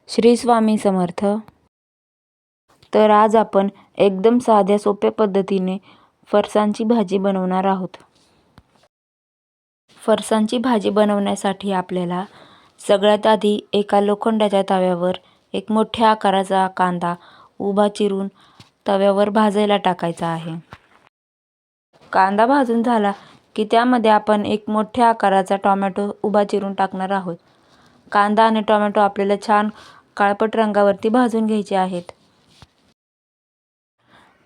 श्री स्वामी समर्थ. तर आज आपण एकदम साध्या सोप्या पद्धतीने फरसाणची भाजी बनवणार आहोत. फरसाणची भाजी बनवण्यासाठी आपल्याला सगळ्यात आधी एका लोखंडाच्या तव्यावर एक मोठ्या आकाराचा कांदा उभा चिरून तव्यावर भाजायला टाकायचा आहे. कांदा भाजून झाला की त्यामध्ये आपण एक मोठ्या आकाराचा टोमॅटो उभा चिरून टाकणार आहोत. कांदा आणि टोमॅटो आपल्याला छान काळपट रंगावरती भाजून घ्यायचे आहेत.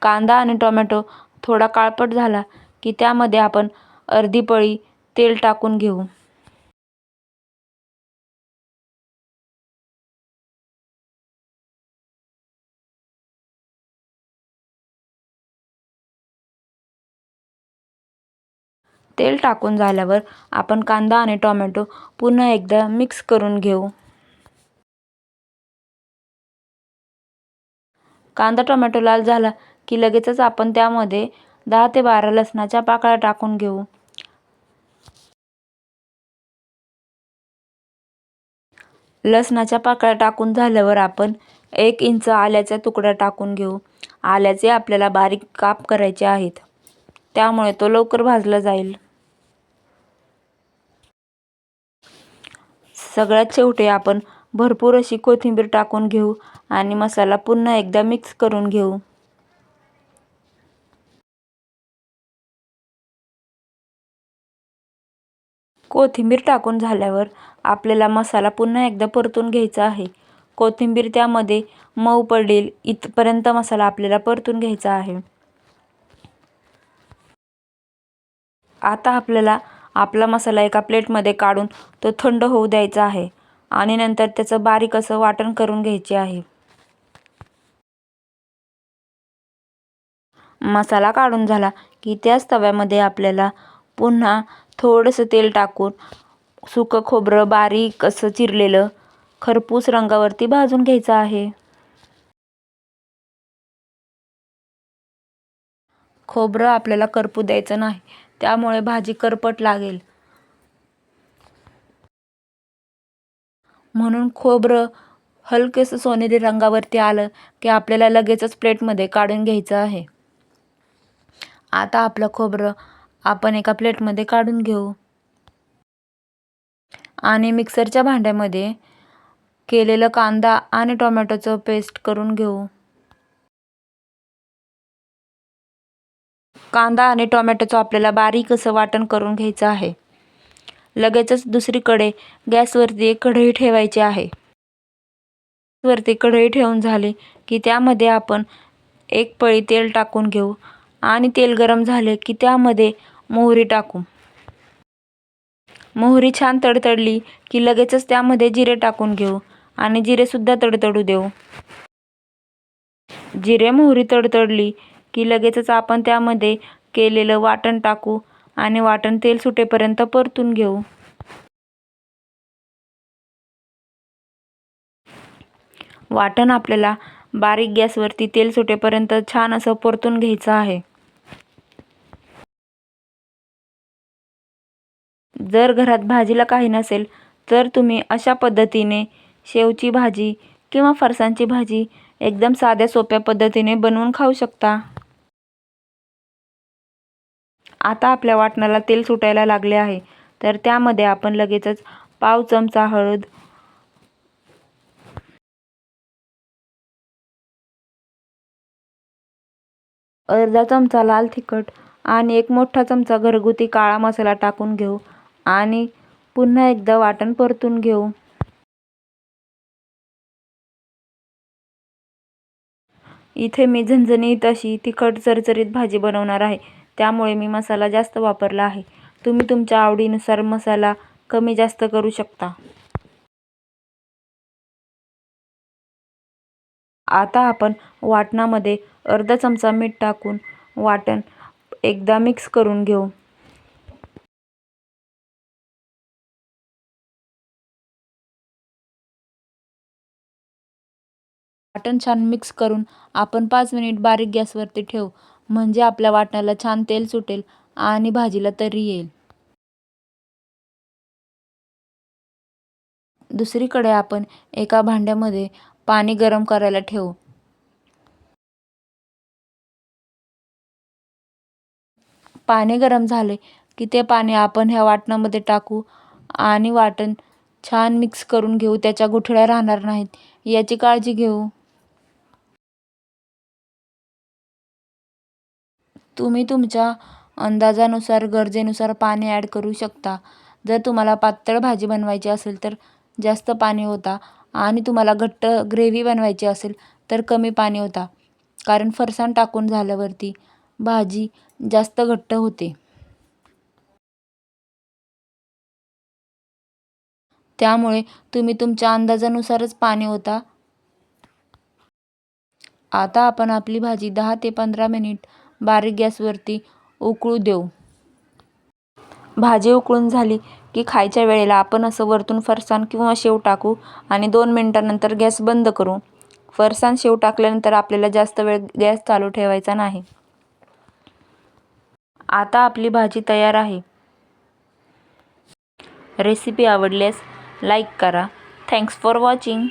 कांदा आणि टोमॅटो थोडा काळपट झाला की त्यामध्ये आपण अर्धी पळी तेल टाकून घेऊ. तेल टाकून झाल्यावर आपण कांदा आणि टोमॅटो पुन्हा एकदा मिक्स करून घेऊ. कांदा टोमॅटो लाल झाला की लगेचच आपण त्यामध्ये 10 ते 12 लसणाच्या पाकळ्या टाकून घेऊ. लसणाच्या पाकळ्या टाकून झाल्यावर आपण 1 इंच आल्याचा तुकडा टाकून घेऊ. आल्याचे आपल्याला बारीक काप करायचे आहेत, त्यामुळे तो लवकर भाजला जाईल. सगळ्यात शेवटी आपण भरपूर अशी कोथिंबीर टाकून घेऊ आणि मसाला पुन्हा एकदा मिक्स करून घेऊ. कोथिंबीर टाकून झाल्यावर आपल्याला मसाला पुन्हा एकदा परतून घ्यायचा आहे. कोथिंबीर त्यामध्ये मऊ पडेल इथपर्यंत मसाला आपल्याला परतून घ्यायचा आहे. आता आपल्याला आपला मसाला एका प्लेटमध्ये काढून तो थंड होऊ द्यायचा आहे आणि नंतर त्याचं बारीक असं वाटण करून घ्यायचे आहे. मसाला काढून झाला की त्याच तव्यामध्ये आपल्याला पुन्हा थोडंसं तेल टाकून सुकं खोबरं बारीक असं चिरलेलं खरपूस रंगावरती भाजून घ्यायचं आहे. खोबरं आपल्याला करपू द्यायचं नाही, त्यामुळे भाजी करपट लागेल. म्हणून खोबरं हलकेसं सोनेरी रंगावरती आलं की आपल्याला लगेचच प्लेटमध्ये काढून घ्यायचं आहे. आता आपलं खोबरं आपण एका प्लेटमध्ये काढून घेऊ आणि मिक्सरच्या भांड्यामध्ये केलेलं कांदा आणि टोमॅटोचं पेस्ट करून घेऊ. कांदा आणि टोमॅटोचं आपल्याला बारीक असं वाटण करून घ्यायचं आहे. लगेचच दुसरीकडे गॅसवरती एक कढई ठेवायची आहे. वरती कढई ठेवून झाली की त्यामध्ये आपण 1 पळी तेल टाकून घेऊ आणि तेल गरम झाले की त्यामध्ये मोहरी टाकू. मोहरी छान तडतडली की लगेचच त्यामध्ये जिरे टाकून घेऊ आणि जिरेसुद्धा तडतडू देऊ. जिरे मोहरी तडतडली की लगेचच आपण त्यामध्ये केलेलं वाटण टाकू आणि वाटण तेल सुटेपर्यंत परतून घेऊ. वाटण आपल्याला बारीक गॅसवरती तेल सुटेपर्यंत छान असं परतून घ्यायचं आहे. जर घरात भाजीला काही नसेल तर तुम्ही अशा पद्धतीने शेवची भाजी किंवा फरसाणची भाजी एकदम साध्या सोप्या पद्धतीने बनवून खाऊ शकता. आता आपल्या वाटणाला तेल सुटायला लागले आहे, तर त्यामध्ये आपण लगेचच पाव चमचा हळद, अर्धा चमचा लाल तिखट आणि 1 मोठा चमचा घरगुती काळा मसाला टाकून घेऊ आणि पुन्हा एकदा वाटण परतून घेऊ. इथे मी झणझणीत अशी तिखट चरचरीत भाजी बनवणार आहे, त्यामुळे मी मसाला जास्त वापरला आहे. तुम्ही तुमच्या आवडीनुसार मसाला कमी जास्त करू शकता. आता आपण वाटणामध्ये अर्धा चमचा मीठ टाकून वाटण एकदा मिक्स करून घेऊ. वाटण छान मिक्स करून आपण 5 मिनिट बारीक गॅसवरती ठेवू, म्हणजे आपल्या वाटणाला छान तेल सुटेल आणि भाजीला तरी येईल. दुसरीकडे आपण एका भांड्यामध्ये पाणी गरम करायला ठेवू. पाणी गरम झाले की ते पाणी आपण ह्या वाटणामध्ये टाकू आणि वाटण छान मिक्स करून घेऊ. त्याच्या गुठळ्या राहणार नाहीत याची काळजी घेऊ. तुम्ही तुमच्या अंदाजानुसार गरजेनुसार पाणी ॲड करू शकता. जर तुम्हाला पातळ भाजी बनवायची असेल तर जास्त पाणी ओता आणि तुम्हाला घट्ट ग्रेव्ही बनवायची असेल तर कमी पाणी ओता. कारण फरसाण टाकून झाल्यावरती भाजी जास्त घट्ट होते. त्यामुळे तुम्ही तुमच्या अंदाजानुसारच पाणी ओता. आता आपण आपली भाजी 10 ते 15 मिनिट बारीक गॅसवरती उकळू देऊ. भाजी उकळून झाली की खायच्या वेळेला आपण असं वरतून फरसाण किंवा शेव टाकू आणि 2 मिनिटांनंतर गॅस बंद करू. फरसाण शेव टाकल्यानंतर आपल्याला जास्त वेळ गॅस चालू ठेवायचा नाही. आता आपली भाजी तयार आहे. रेसिपी आवडल्यास लाईक करा. Thanks for watching.